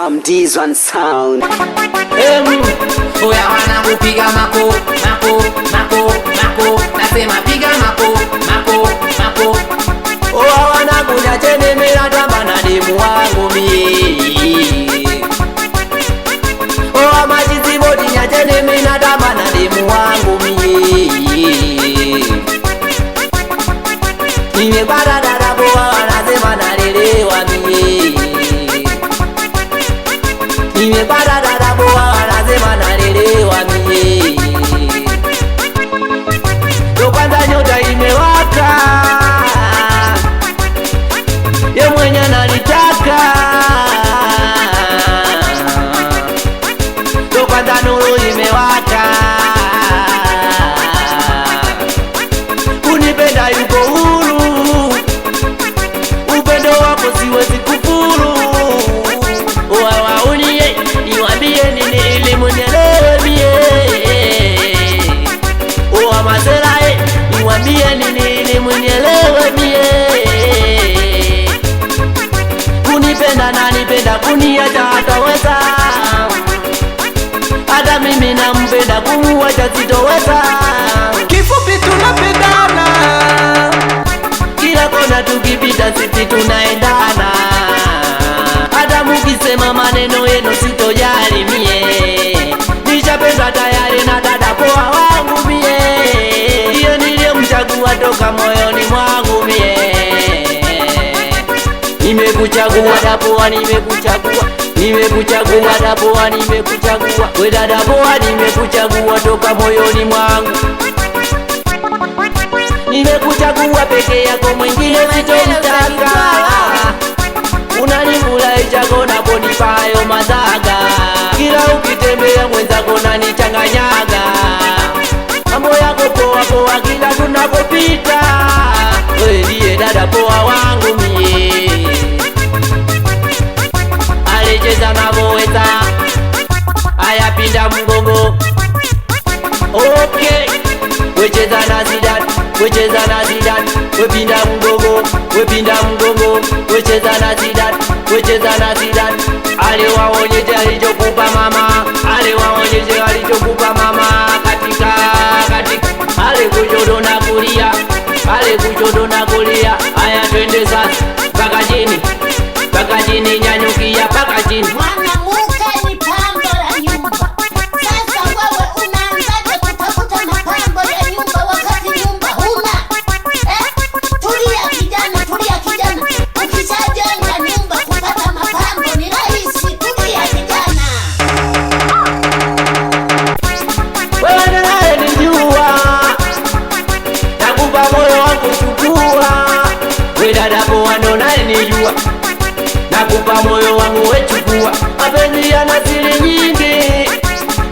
Sam Dizon sound. Oya wanangu piga mako, mako, mako, mako. Nasema piga mako, mako, mako. Oya wanangu niacheni mimi natamba na demu wangu mie. Oya machizi bodi niacheni mimi natamba na demu wangu mie. Nimepata dada poa wanasema nalelewa mie. Nimepata dada poa wanasema nalelewa mie. Ndo kwanza nyota imewaka, ye mwenye ananitaka. Ndo kwanza nuru imewaka, kunipenda yuko huru, upendo wako siwezi kufuru. Wawauniye niwambie nini ili mnielewe mie. Owa maselae niwambie nini ili mnielewe mie. Kunipenda na nipenda, kuniacha hataweza. Hata mimi nampenda, kumuacha sitoweza. Kifupi tunapendana, kila kona tukipita sisi tunaendana. Hata mukisema maneno yenu sitojali mie. Nishapenda tayari na dada poa wangu mie. Iyo niliyomchagua toka moyoni mwangu mie. Nimekuchagua dada poa, nimekuchagua. Nimekuchagua dada poa, nimekuchagua. We dada poa, nimekuchagua toka moyoni mwangu. Nimekuchagua peke yako, mwingine sitomtaka. Unanifurahisha kona bonifayo mazaga. Kila ukitembea mwenzako nanichanganyaga. Mambo yako poa poa kila tunapopita. Wewe ndiye dada poa wangu mie. Alecheza navoweza, ayapinda mgongo. Okay, wecheza na Zidane, wecheza na Zidane. Wepinda mgongo, wepinda mgongo. Wecheza na Zidane, wecheza na Zidane. Ale waonyeshe alichokupa mama, ale waonyeshe alichokupa mama. Katika, katika, ale kushoto na kulia, ale kushoto na kulia. Aya twende sasa, paka chini, paka chini, nyanyukia paka chini. Mwanamke ni pambo la nyumba. Sasa wewe unaanzaje kutafuta mapambo ya nyumba wakati nyumba huna? Tulia kijana, tulia kijana. Ukishajenga nyumba kupata mapambo ni rahisi. Tulia kijana. Wewe naye nijua, nakupa moyo wangu chukua. We dada poa ndo naye nijua, nakupa moyo wangu we chukua. Mapenzi yana siri nyingi,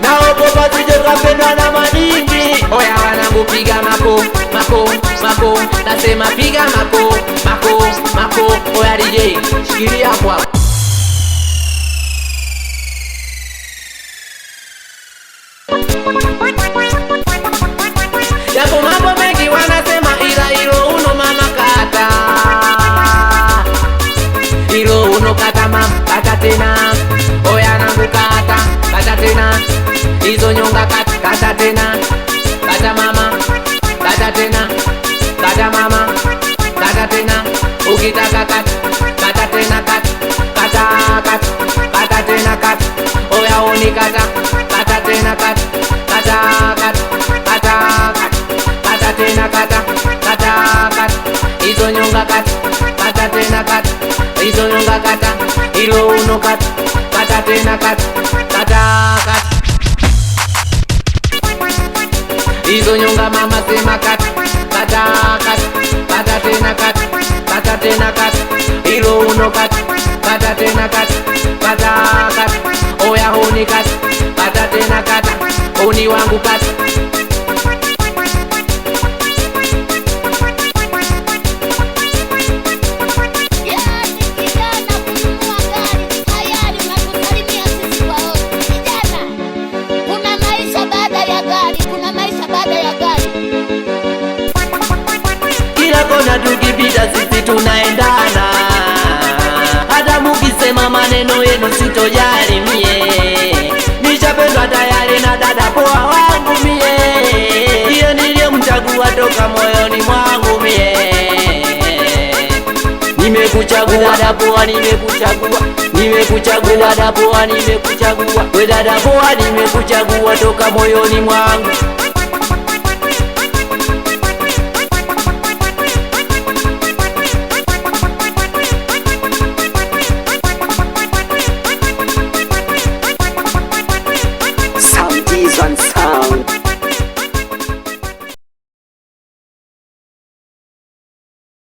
naogopa sije kapendwa na maningi. Oya wanangu piga mako, mako, mako. Nasema piga mako, mako, mako. Oya DJ shikilia hapo hapo. Yapo mambo mengi wanasema ila hilo uno mama kata. Hilo uno kata mama, kata tena. Oya nangu kata, kata tena. Hizo nyonga kata, kata tena. Kata mama, kata tena. Kata mama, kata tena. Ukitaka kata, kata tena kata. Kata, kata, kata tena kata. Oya oni kata, kata tena kata. Kata, kata, kata, kata. Kata tena kata, kata, kata. Hizo nyonga kata, kata tena kata. Hizo nyonga kata, hilo uno kata. Kata tena kata, kata, kata. Hizo nyonga mama sema kata, kata, kata. Kata tena kata, kata tena kata. Hilo uno kata, kata tena kata. Kata, kata. Oya honi kata, kata tena kata. Honi wangu kata. Yaani kijana kununua gari tayari unatusalimia sisi kwa wote. Kijana, kuna maisha baada ya gari, kuna maisha baada ya gari. Kila kona tukipita sisi tunaendana. Hata mukisema maneno maneno sitojali mie, nishapendwa tayari na dada poa wangu mie, ndiye niliyemchagua toka moyoni mwangu mie. Nimekuchagua dada poa, nimekuchagua dada poa, nimekuchagua we dada poa, nimekuchagua toka moyoni mwangu.